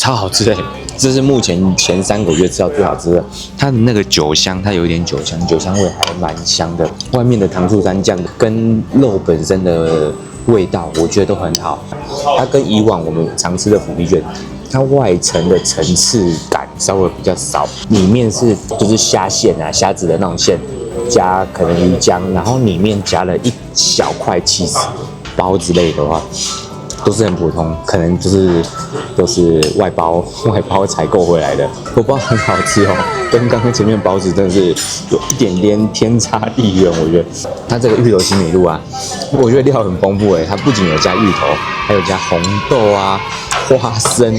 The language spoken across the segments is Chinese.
超好吃的，這是目前前3個月吃到最好吃的。它的那個酒香，它有一點酒香，酒香味還蠻香的。外面的糖醋蘸醬跟肉本身的味道，我覺得都很好。它跟以往我们常吃的腐皮卷，它外層的層次感稍微比較少，裡面是就是蝦線啊，蝦子的那種餡，加可能魚漿，然後裡面加了一小塊起司包之類的話。都是很普通，可能都是外包採購回來的，不包很好吃哦，跟剛剛前面包子真的是有一點點天差地遠。我覺得它這個芋頭西米露啊，我覺得料很豐富誒，它不僅有加芋頭，還有加紅豆啊、花生。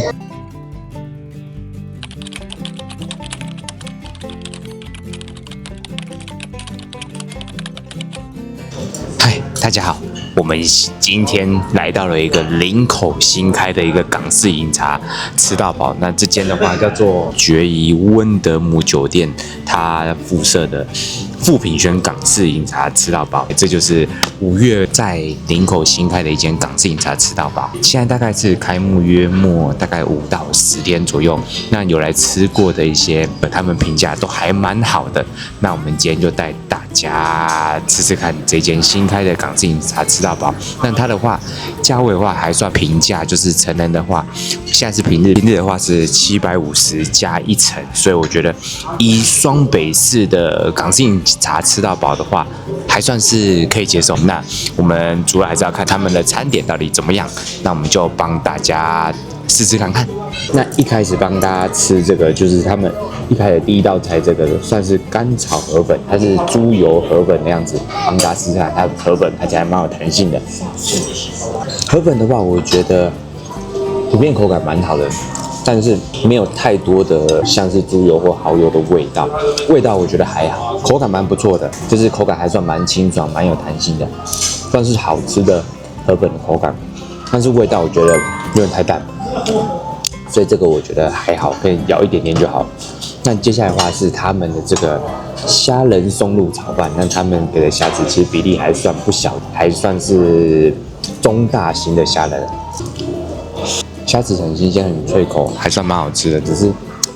嗨，大家好。我們今天來到了一個林口新開的一個港式飲茶，吃到飽。那這間的話叫做決誼溫德姆酒店，它附設的富品軒港式飲茶吃到飽。這就是5月在林口新開的一間港式飲茶吃到飽。現在大概是開幕約莫大概5到10天左右。那有來吃過的一些，他們評價都還蠻好的。那我們今天就帶大家吃吃看這間新開的港式飲茶吃到飽。那它的話，價位的話還算平價，就是成人的話，現在是平日的話是750加1層，所以我覺得以雙北市的港式飲茶吃到飽的話，還算是可以接受。那我們主要還是要看他們的餐點到底怎麼樣，那我們就幫大家試試看看。那一開始幫大家吃這個，就是他們一開始第一道菜，這個算是乾炒河粉，它是豬油河粉的樣子，幫大家試試看。它的河粉看起來蠻有彈性的。河粉的話，我覺得普遍口感蠻好的，但是沒有太多的像是豬油或蠔油的味道。味道我覺得還好，口感蠻不錯的，就是口感還算蠻清爽，蠻有彈性的，算是好吃的河粉的口感。但是味道我覺得有點太淡。所以這個我覺得還好，可以咬一點點就好。那接下來的話是他們的這個蝦仁松露炒飯，那他們給的蝦子其實比例還算不小，還算是中大型的蝦仁。蝦子很新鮮，很脆口，還算蠻好吃的。只是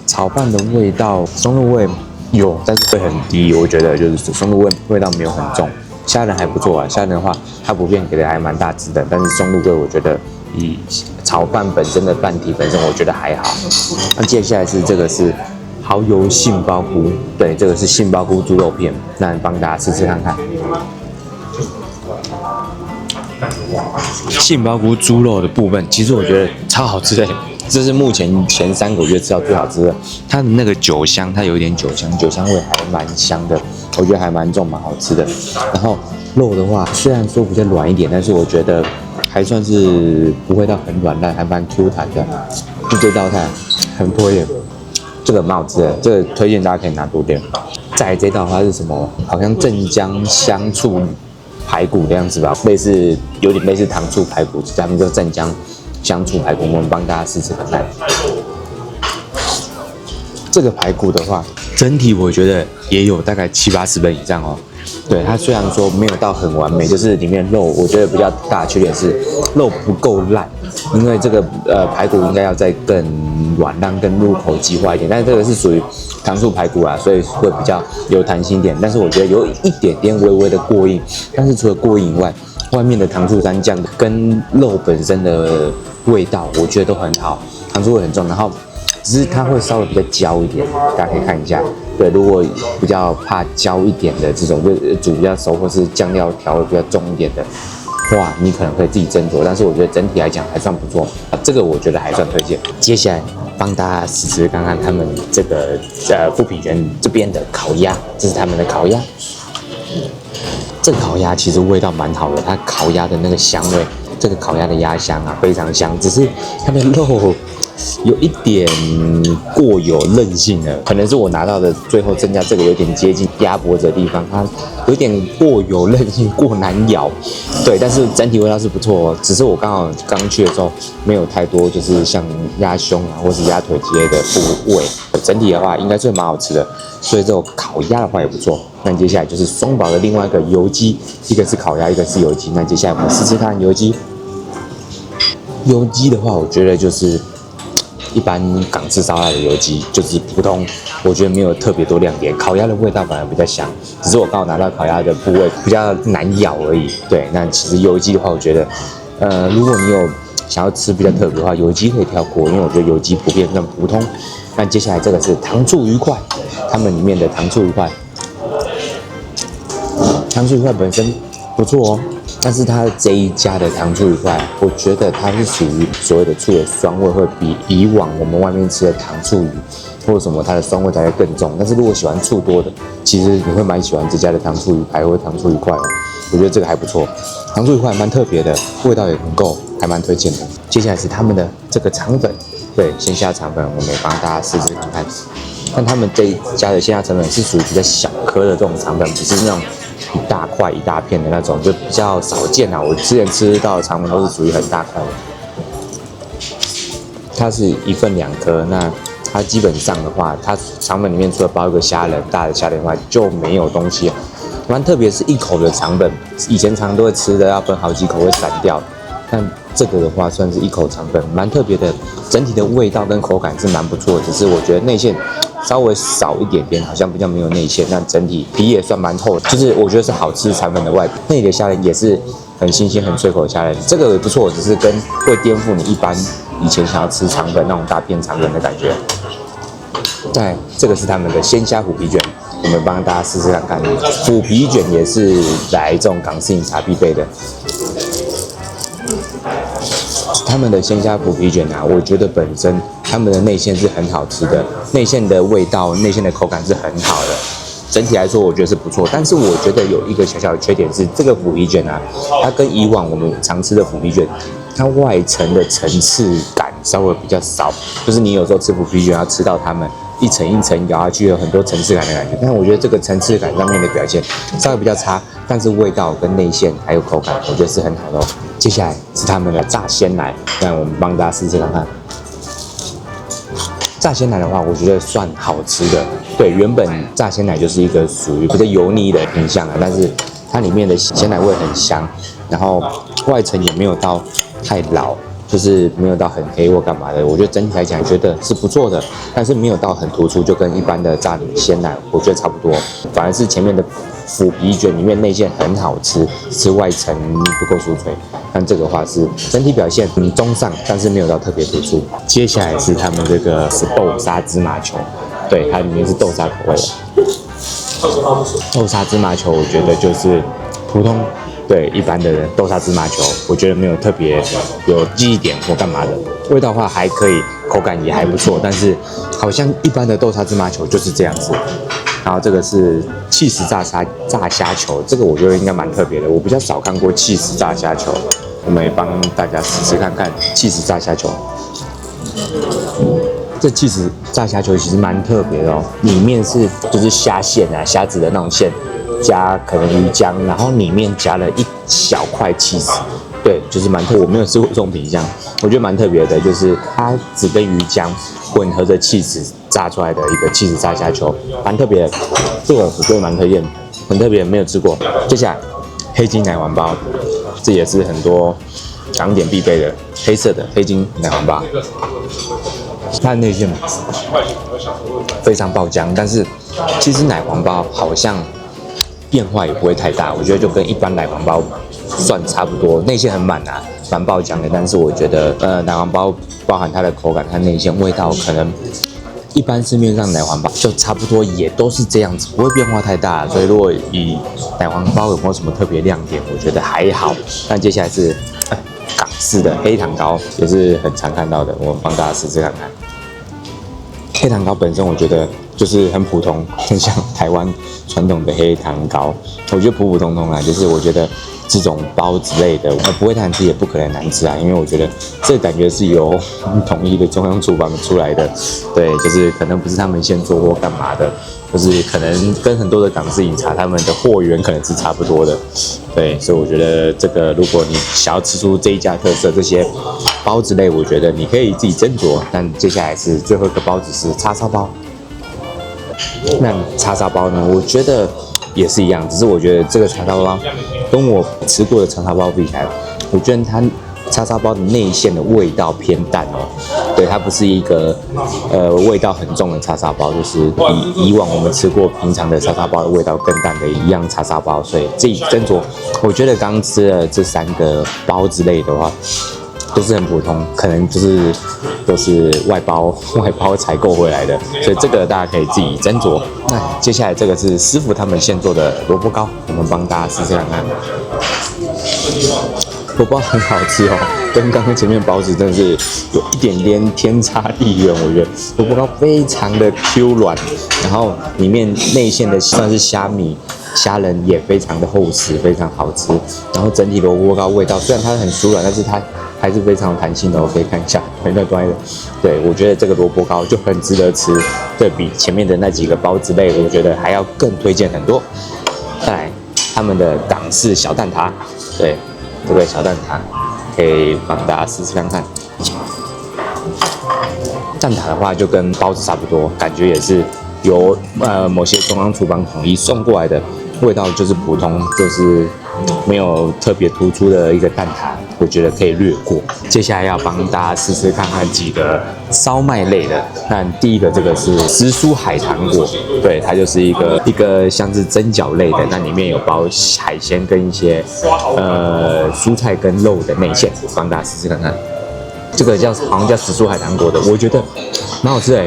炒飯的味道，松露味有，但是會很低。我覺得就是松露味道沒有很重。蝦仁還不錯啊，蝦仁的話它普遍給的還蠻大隻的，但是松露味我覺得以炒飯本身的飯體本身，我覺得還好。那接下來是這個是蠔油杏鮑菇，對，這個是杏鮑菇豬肉片，那幫大家試試看看。杏鮑菇豬肉的部分，其實我覺得超好吃的，這是目前前3個月吃到最好吃的。它的那個酒香，它有一點酒香，酒香味還蠻香的，我覺得還蠻重，蠻好吃的。然後肉的話，雖然說比較軟一點，但是我覺得還算是不會到很軟爛，還蠻 Q 彈的。就這道菜很推薦，這個蠻好吃的，這個推薦大家可以拿多點。再來這道的話是什麼？好像鎮江香醋排骨的樣子吧，有點類似糖醋排骨，他們叫鎮江香醋排骨，我們幫大家試試看看。這個排骨的話，整體我覺得也有大概70-80分以上哦。對，它雖然說沒有到很完美，就是裡面肉我覺得比較大的缺點是肉不夠爛，因為這個排骨應該要再更軟爛、更入口即化一點，但是這個是屬於糖醋排骨啊，所以會比較有彈性一點，但是我覺得有一點點微微的過硬，但是除了過硬以外，外面的糖醋蘸醬跟肉本身的味道我覺得都很好，糖醋味很重，然後只是它會稍微比较焦一點，大家可以看一下。对，如果比較怕焦一點的這種，就煮比較熟或是醬料調味比較重一點的話，你可能可以自己斟酌。但是我覺得整體來講還算不錯，這個我覺得還算推薦。接下來幫大家試試看看他們這個富品軒這邊的烤鴨，這是他們的烤鴨。這個烤鴨其實味道蠻好的，它烤鴨的那個香味，這個烤鴨的鴨香啊非常香，只是它的肉有一點過有韌性了，可能是我拿到的最後增加這個有點接近鴨脖子的地方，它有點過有韌性，過難咬。對，但是整體味道是不錯哦，只是我剛去的時候沒有太多就是像鴨胸啊或是鴨腿之類的部位，整體的話應該是蠻好吃的，所以這種烤鴨的話也不錯。那接下來就是雙寶的另外一個油雞，一個是烤鴨，一個是油雞。那接下來我們試試看油雞。油雞的話，我覺得就是一般港式燒鴨的油雞，就是普通，我覺得沒有特別多亮點。烤鴨的味道反而比較香，只是我剛好拿到烤鴨的部位比較難咬而已。對，那其實油雞的話，我覺得，如果你有想要吃比較特別的話，油雞可以跳過，因為我覺得油雞普遍更普通。那接下來這個是糖醋魚塊，他們裡面的糖醋魚塊，糖醋魚塊本身不錯哦。但是它這一家的糖醋魚塊，我覺得它是屬於所謂的醋的酸味會比以往我們外面吃的糖醋魚或者什麼它的酸味才會更重。但是如果喜歡醋多的，其實你會蠻喜歡這家的糖醋魚排或糖醋魚塊哦。我覺得這個還不錯，糖醋魚塊蠻特別的，味道也很夠，還蠻推薦的。接下來是他們的這個腸粉，對，鮮蝦腸粉，我們也幫大家試試看看。但他們這一家的鮮蝦腸粉是屬於比較小顆的這種腸粉，不是那種一大塊一大片的那種，就比較少見啊。我之前吃到的腸粉都是屬於很大塊的。它是1份2顆，那它基本上的話，它腸粉裡面除了包一個蝦仁，大的蝦仁外就沒有東西。蠻特別是一口的腸粉，以前常都會吃的要分好幾口會散掉，但這個的話算是一口腸粉，蠻特別的。整體的味道跟口感是蠻不錯的，只是我覺得內餡稍微少一點點，好像比較沒有內餡。但整體皮也算蠻厚的，就是我覺得是好吃腸粉的外皮。內裡的蝦仁也是很新鮮、很脆口的蝦仁，這個也不錯，只是跟會顛覆你一般以前想要吃腸粉那種大片腸粉的感覺。再這個是他們的鮮蝦虎皮卷，我們幫大家試試看看。虎皮卷也是來這種港式飲茶必備的。他們的鮮蝦虎皮卷啊，我覺得本身他們的內餡是很好吃的，內餡的味道、內餡的口感是很好的。整體來說，我覺得是不錯。但是我覺得有一個小小的缺點是，這個虎皮卷啊，它跟以往我们常吃的虎皮卷，它外層的層次感稍微比較少。就是你有時候吃虎皮卷要吃到它們一層一層咬下去，有很多層次感的感覺。但我覺得這個層次感上面的表現稍微比較差，但是味道跟內餡還有口感，我覺得是很好的哦。接下來是他們的炸鮮奶，那我們幫大家試試看看。炸鮮奶的話，我覺得算好吃的。對，原本炸鮮奶就是一個屬於比較油膩的品項啊，但是它裡面的鮮奶味很香，然後外層也沒有到太老，就是沒有到很黑或幹嘛的。我覺得整體來講覺得是不錯的，但是沒有到很突出，就跟一般的炸鮮奶我覺得差不多。反而是前面的虎皮卷裡面內餡很好吃，吃外層不夠酥脆。但這個話是整體表現中上，但是沒有到特別突出。接下来是他們這個是豆沙芝麻球，對，它裡面是豆沙口味的。豆沙芝麻球我覺得就是普通，對，一般的豆沙芝麻球，我覺得沒有特別有記憶點或幹嘛的。味道的話還可以，口感也還不錯，但是好像一般的豆沙芝麻球就是這樣子。然後這個是起司炸蝦球，這個我覺得應該蠻特別的，我比較少看過起司炸蝦球，我們也幫大家試試看看起司炸蝦球。這起司炸蝦球其實蠻特別的哦，裡面是就是蝦線啊，蝦子的那種線，加可能魚漿，然後裡面加了一小塊起司。對，就是蠻特別，我沒有吃過這種品項，我覺得蠻特別的，就是它只跟魚漿混合着起司炸出來的一個起司炸蝦球，蠻特別的。這個我覺得蠻推薦，很特別，沒有吃過。接下來黑金奶黃包，這也是很多港點必備的黑色的黑金奶黃包。它的內餡非常爆漿，但是其實奶黃包好像變化也不會太大，我覺得就跟一般奶黃包算差不多，內餡很滿啊，蠻爆漿的。但是我覺得奶黃包包含它的口感、它內餡味道，可能一般市面上奶黃包就差不多，也都是這樣子，不會變化太大。所以如果以奶黃包有沒有什麼特別亮點，我覺得還好。但接下來是港式的黑糖糕，也是很常看到的，我们幫大家試試看看。黑糖糕本身我覺得就是很普通，很像台灣傳統的黑糖糕，我覺得普普通通啊，就是我覺得這種包之類的，不會太難吃，也不可能難吃啊，因為我覺得這感覺是由統一的中央廚房出來的，對，就是可能不是他們現做或幹嘛的，就是可能跟很多的港式飲茶他們的貨源可能是差不多的，對，所以我覺得這個如果你想要吃出這一家特色，這些包之類，我覺得你可以自己斟酌。但接下來是最後一個包子是叉燒包，那叉燒包呢，我覺得也是一樣，只是我覺得這個叉燒包跟我吃過的叉燒包比起來，我覺得它叉燒包的內餡的味道偏淡哦，對，它不是一個味道很重的叉燒包，就是以往我們吃過平常的叉燒包的味道更淡的一樣叉燒包，所以自己斟酌。我覺得剛吃了這3個包之類的話，都是很普通，可能就是都是外包採購回來的，所以這個大家可以自己斟酌。那接下來這個是師傅他們現做的蘿蔔糕，我們幫大家試試看看。蘿蔔很好吃哦，跟剛剛前面包子真的是有一點點天差地遠。我覺得蘿蔔糕非常的 Q 軟，然後裡面內餡的算是蝦米。蝦仁也非常的厚實，非常好吃。然後整體蘿蔔糕味道雖然它很酥軟，但是它還是非常有彈性的。我可以看一下，很乖的。對，我覺得這個蘿蔔糕就很值得吃，對比前面的那幾個包之類，我覺得還要更推薦很多。再來，他們的港式小蛋撻，對，這個小蛋撻可以幫大家試試看看。蛋撻的話就跟包子差不多，感覺也是由某些中央廚房統一送過來的。味道就是普通，就是沒有特別突出的一個蛋撻，我覺得可以略過。接下來要幫大家試試看看幾個燒麥類的。那第一個這個是時蔬海棠果，對，它就是一個像是蒸餃類的，那裡面有包海鮮跟一些蔬菜跟肉的內餡，幫大家試試看看。這個好像叫時蔬海棠果的，我覺得蠻好吃的，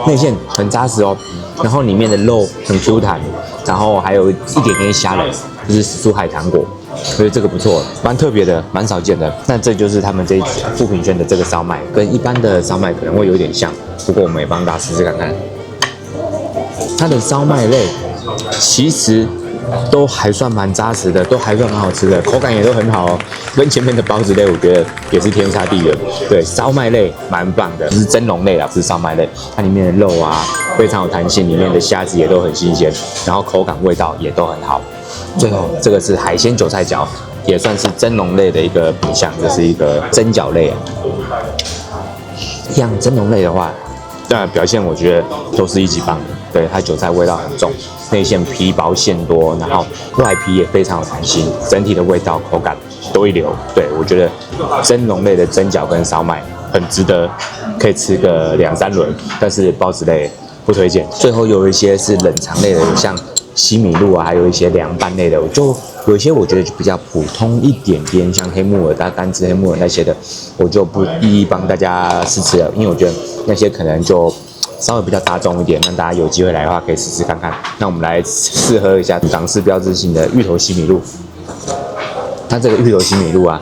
內餡很扎實哦，然後裡面的肉很 Q 彈。然後還有一點點蝦仁，就是時蔬海棠果，所以這個不錯，蠻特別的，蠻少見的。那這就是他們這一富品軒的這個燒麥，跟一般的燒麥可能會有點像，不過我們也幫大家試試看看。它的燒麥類其實都還算蠻扎實的，都還算蠻好吃的，口感也都很好哦。跟前面的包子類，我覺得也是天差地遠。對，燒麥類蠻棒的，就是蒸籠類啦，不是燒麥類。它裡面的肉啊非常有彈性，裡面的蝦子也都很新鮮，然後口感味道也都很好。最後這個是海鮮韭菜餃，也算是蒸籠類的一個品項，這是一個蒸餃類。一樣蒸籠類的話，當然表現我覺得都是一級棒的。對，它韭菜味道很重，內餡皮薄餡多，然後外皮也非常有彈性，整體的味道口感都一流。对，我覺得蒸籠類的蒸餃跟燒麥很值得，可以吃個2、3輪，但是包子類不推薦。最後有一些是冷藏類的，像西米露啊，還有一些涼拌類的，就有一些我覺得就比較普通一點點，像黑木耳、單吃黑木耳那些的，我就不一一幫大家試吃了，因為我覺得那些可能就稍微比較大眾一點，讓大家有機會來的話可以試試看看。那我們來試喝一下港式標誌性的芋頭西米露。它這個芋頭西米露啊，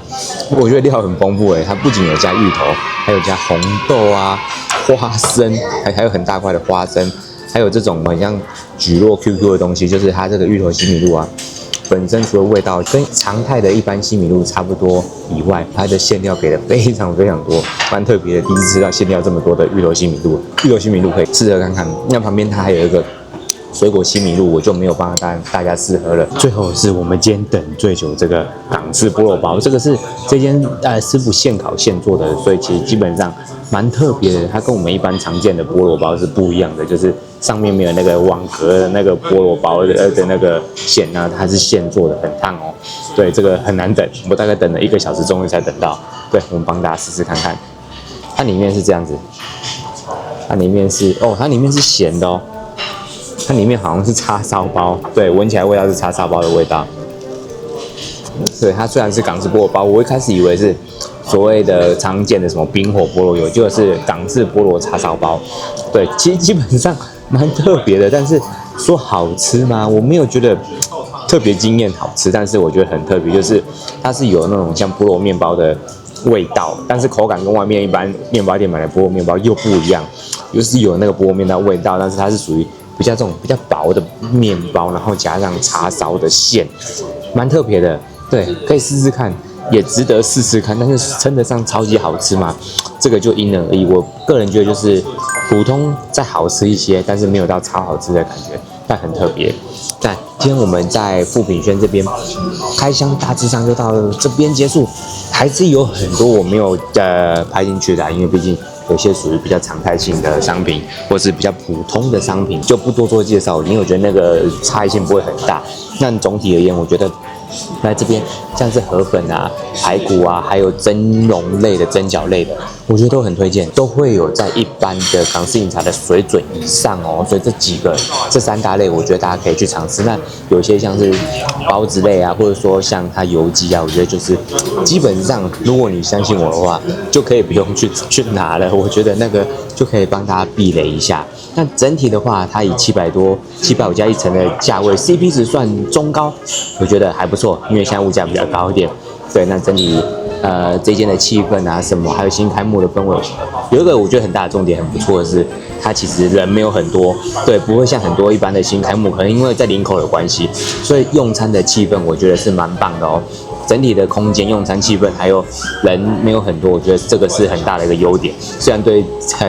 我覺得料很豐富誒，它不僅有加芋頭，還有加紅豆啊、花生，還有很大塊的花生，還有這種很像蒟蒻 QQ 的東西，就是它這個芋頭西米露啊，本身除了味道跟常態的一般西米露差不多以外，它的餡料給的非常非常多，蠻特別的。第一次吃到餡料這麼多的芋頭西米露，芋頭西米露可以試着看看。那旁邊它還有一個水果西米露，我就沒有幫大家試喝了。最後是我們今天等最久這個港式菠蘿包，這個是這間師傅現烤現做的，所以其實基本上蠻特別的。它跟我們一般常見的菠蘿包是不一樣的，就是上面沒有那個網格的那個菠蘿包的那個餡啊，它是現做的，很燙哦。對，這個很難等，我大概等了1個小時，終於才等到。對，我們幫大家試試看看。它裡面是這樣子，它裡面是鹹的哦。它裡面好像是叉燒包，對，聞起來味道是叉燒包的味道。對，它雖然是港式菠蘿包，我一開始以為是所謂的常見的什麼冰火菠蘿油，就是港式菠蘿叉燒包。對，其實基本上蠻特別的，但是說好吃嗎？我沒有覺得特別驚豔好吃，但是我覺得很特別，就是它是有那種像菠蘿麵包的味道，但是口感跟外面一般麵包店買的菠蘿麵包又不一樣，就是有那個菠蘿麵包味道，但是它是屬於比較這種比較薄的麵包，然後加上叉燒的餡，蠻特別的。對，可以試試看，也值得試試看。但是稱得上超級好吃嗎？這個就因人而異。我個人覺得就是普通再好吃一些，但是沒有到超好吃的感覺，但很特別。但今天我們在富品軒這邊開箱大致上就到這邊結束，還是有很多我沒有拍進去的，因為畢竟有些屬於比較常態性的商品，或是比較普通的商品，就不多做介紹，因為我覺得那個差異性不會很大。那總體而言，我覺得來這邊像是河粉啊、排骨啊，還有蒸籠類的、蒸餃類的，我覺得都很推薦，都會有在一般的港式飲茶的水準以上哦。所以這三大類，我覺得大家可以去嘗試。那有些像是包子類啊，或者說像它油雞啊，我覺得就是基本上，如果你相信我的話，就可以不用去拿了。我覺得那個就可以幫大家避雷一下。那整體的話，它以750加1層的價位 ，CP 值算中高，我覺得還不錯。因為現在物價比較高一點，對，那整體這間的氣氛啊什麼，還有新開幕的氛圍，有一個我覺得很大的重點，很不錯的是，它其實人沒有很多，對，不會像很多一般的新開幕，可能因為在林口有關係，所以用餐的氣氛我覺得是蠻棒的哦。整體的空間、用餐氣氛還有人沒有很多，我覺得這個是很大的一個優點。虽然對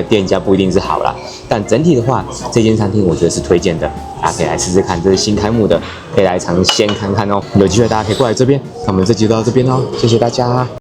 店家不一定是好啦，但整體的話，這間餐廳我覺得是推薦的，大家可以來試試看。這是新開幕的，可以來嘗鮮看看哦。有機會大家可以過來這邊。那我們這集就到這邊哦，謝謝大家。